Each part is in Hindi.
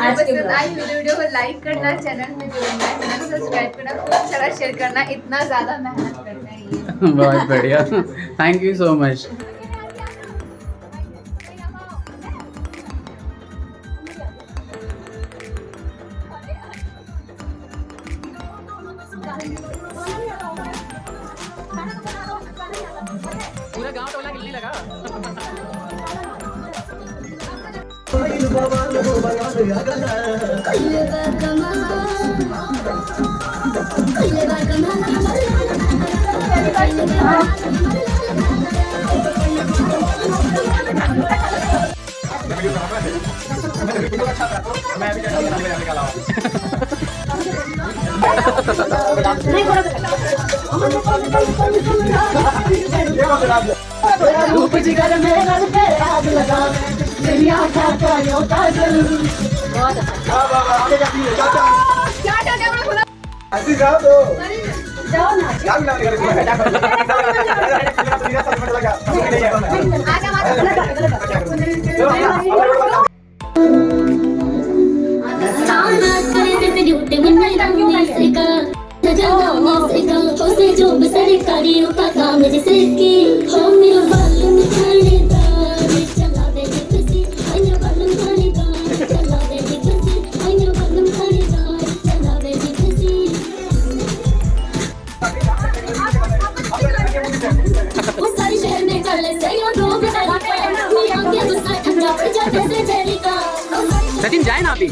वीडियो को लाइक करना, चैनल में जुड़ना, चैनल सब्सक्राइब करना, खूब सारा शेयर करना। इतना ज़्यादा मेहनत करते हैं ये। बहुत बढ़िया, थैंक यू सो मच। पूरा गांव टोला गिल्ली लगा। जिगर में रल पे आग लगा दुनिया का कायो काजल। बहुत अच्छा। जाओ तो जाओ ना जो सरकारी का काम जिसकी हो मेरा बालम खानेदार चला दे जिसकी अन्य बालम खानेदार चला दे जिसकी अन्य बालम खानेदार चला दे जिसकी उस सारी शहर में चले से यो रोग तेरा मेरा के गुस्सा ठंडा पड़ जाते से जेरी का सचिन जाए ना अभी।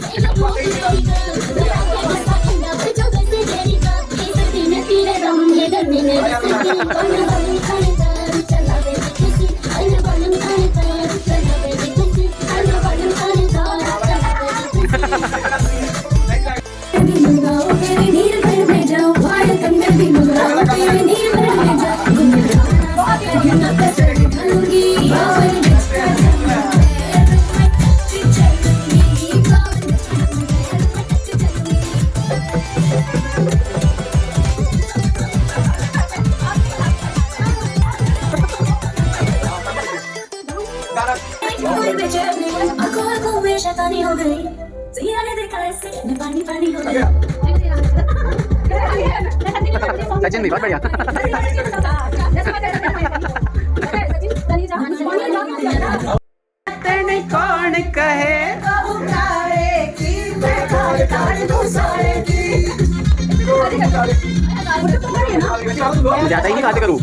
सचिन भी बहुत बढ़िया। कौन कहे जाता ही नहीं बातें करूँ।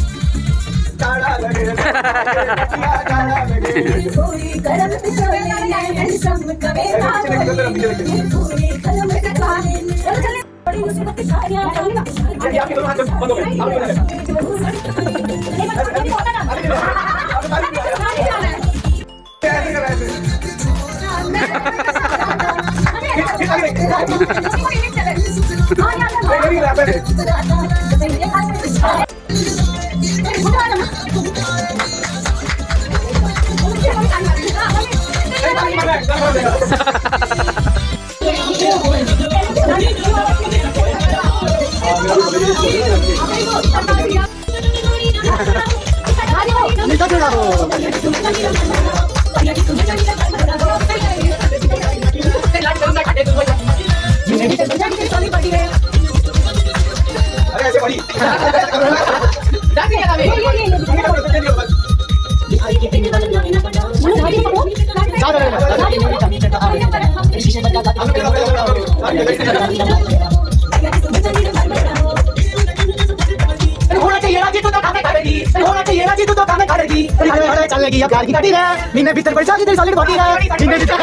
प्यार की गाड़ी है मीने भीतर पड़ जाती तेरी सॉलिड बॉडी है मीने भीतर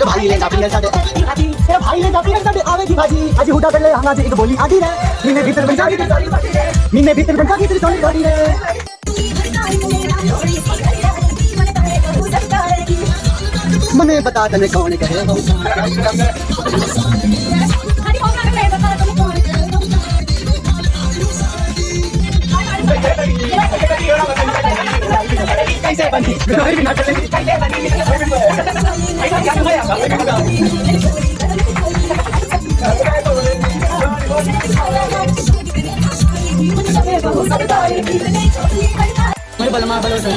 भाई ले जाती है साडे तेरे भाई ले जाती है साडे आवे की भाजी अजी हुटा कर ले हंगा जी एक बोली आती है मीने भीतर पड़ जाती तेरी सॉलिड बॉडी है मीने भीतर पड़ जाती तेरी सॉलिड बॉडी है। मने बता तने कौन कहे कैसे बनी मेरे बलमा भरोसा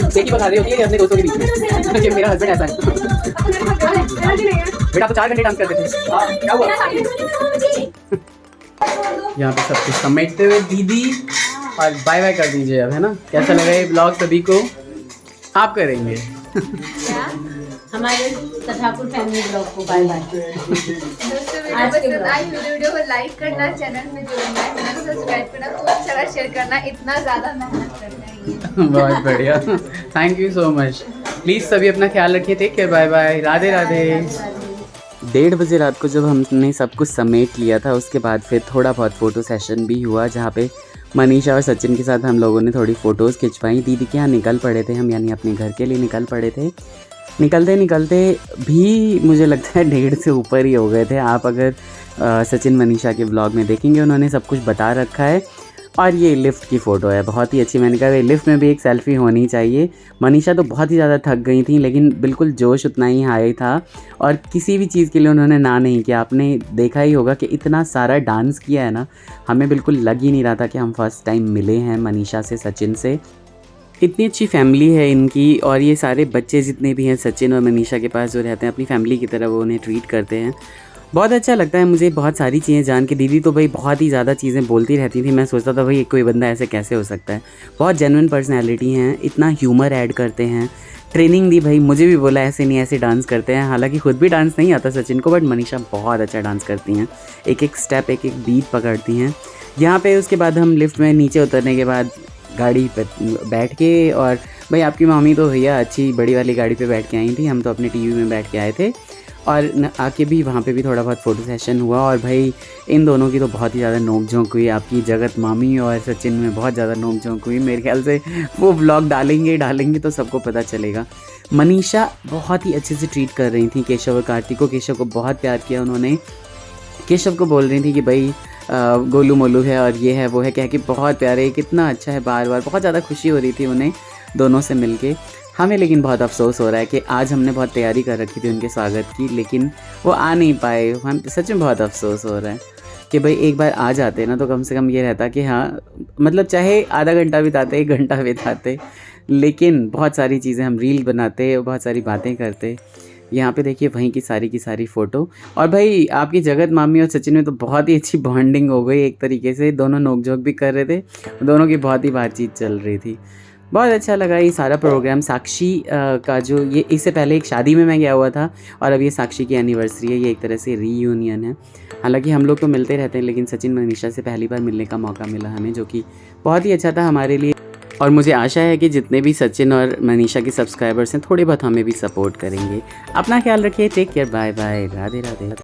देखिए बता रही होती है अपने दोस्तों के बीच में कि मेरा हस्बैंड ऐसा है। बेटा तो 4 घंटे डांस करते थे। क्या हुआ? यहाँ पे सब कुछ समेटते हुए दीदी और बाय बाय कर दीजिए अब, है ना। कैसा लगा ये ब्लॉग सभी को? आप करेंगे हमारे ठाकुर फैमिली ब्लॉग को बाय बाय। दोस्तों वीडियो को लाइक करना, चैनल में जुड़ना, चैनल को सब्सक्राइब करना, खूब सारा शेयर करना, इतना ज़्यादा मेहनत करना है ये। बहुत बढ़िया, thank you so much. Please सभी अपना ख्याल रखिए, take care, bye bye, Radhe Radhe. 1:30 बजे रात को जब हमने सब कुछ समेट लिया था, उसके बाद फिर थोड़ा बहुत फ़ोटो सेशन भी हुआ, जहाँ पे मनीषा और सचिन के साथ हम लोगों ने थोड़ी फ़ोटोज़ खिंचवाई। दीदी के यहाँ निकल पड़े थे हम, यानी अपने घर के लिए निकल पड़े थे। निकलते निकलते भी मुझे लगता है 1:30 से ऊपर ही हो गए थे। आप अगर सचिन मनीषा के ब्लॉग में देखेंगे, उन्होंने सब कुछ बता रखा है। और ये लिफ्ट की फ़ोटो है, बहुत ही अच्छी। मैंने कहा भाई लिफ्ट में भी एक सेल्फ़ी होनी चाहिए। मनीषा तो बहुत ही ज़्यादा थक गई थी, लेकिन बिल्कुल जोश उतना ही हाई था और किसी भी चीज़ के लिए उन्होंने ना नहीं किया। आपने देखा ही होगा कि इतना सारा डांस किया है ना, हमें बिल्कुल लग ही नहीं रहा था कि हम फर्स्ट टाइम मिले हैं मनीषा से, सचिन से। इतनी अच्छी फैमिली है इनकी, और ये सारे बच्चे जितने भी हैं सचिन और मनीषा के पास जो रहते हैं, अपनी फैमिली की तरह वो उन्हें ट्रीट करते हैं। बहुत अच्छा लगता है मुझे बहुत सारी चीज़ें जान के। दीदी तो भाई बहुत ही ज़्यादा चीज़ें बोलती रहती थी, मैं सोचता था भाई कोई बंदा ऐसे कैसे हो सकता है। बहुत जेन्युइन पर्सनैलिटी हैं, इतना ह्यूमर ऐड करते हैं। ट्रेनिंग दी भाई, मुझे भी बोला ऐसे नहीं ऐसे डांस करते हैं। हालांकि खुद भी डांस नहीं आता सचिन को, बट मनीषा बहुत अच्छा डांस करती हैं, एक एक स्टेप एक एक बीट पकड़ती हैं। यहाँ पे उसके बाद हम लिफ्ट में नीचे उतरने के बाद गाड़ी पे बैठ के, और भाई आपकी मामी तो भैया अच्छी बड़ी वाली गाड़ी पे बैठ के आई थी, हम तो अपने टीवी में बैठ के आए थे। और आके भी वहाँ पे भी थोड़ा बहुत फ़ोटो सेशन हुआ। और भाई इन दोनों की तो बहुत ही ज़्यादा नोक झोंक हुई, आपकी जगत मामी और सचिन में बहुत ज़्यादा नोक झोंक हुई। मेरे ख्याल से वो व्लॉग डालेंगे तो सबको पता चलेगा। मनीषा बहुत ही अच्छे से ट्रीट कर रही थी केशव और कार्तिक को। केशव को बहुत प्यार किया उन्होंने, केशव को बोल रही थी कि भाई गोलू मोलू है और ये है वो है, कह के बहुत प्यारे, कितना अच्छा है, बार बार बहुत ज़्यादा खुशी हो रही थी उन्हें दोनों से मिलके। हमें लेकिन बहुत अफसोस हो रहा है कि आज हमने बहुत तैयारी कर रखी थी उनके स्वागत की, लेकिन वो आ नहीं पाए। हम सच में बहुत अफसोस हो रहा है कि भाई एक बार आ जाते ना तो कम से कम ये रहता कि हाँ, मतलब चाहे आधा घंटा बिताते, 1 घंटा बिताते, लेकिन बहुत सारी चीज़ें हम रील बनाते, बहुत सारी बातें करते। यहाँ पे देखिए वहीं की सारी फ़ोटो। और भाई आपकी जगत मामी और सचिन में तो बहुत ही अच्छी बॉन्डिंग हो गई एक तरीके से, दोनों नोक-झोंक भी कर रहे थे, दोनों की बहुत ही बातचीत चल रही थी। बहुत अच्छा लगा ये सारा प्रोग्राम। साक्षी का जो ये, इससे पहले एक शादी में मैं गया हुआ था और अब ये साक्षी की एनिवर्सरी है, ये एक तरह से रीयूनियन है। हालांकि हम लोग तो मिलते रहते हैं, लेकिन सचिन मनीषा से पहली बार मिलने का मौका मिला हमें, जो कि बहुत ही अच्छा था हमारे लिए। और मुझे आशा है कि जितने भी सचिन और मनीषा के सब्सक्राइबर्स हैं, थोड़े बहुत हमें भी सपोर्ट करेंगे। अपना ख्याल रखिए, take care, bye bye, Radhe Radhe.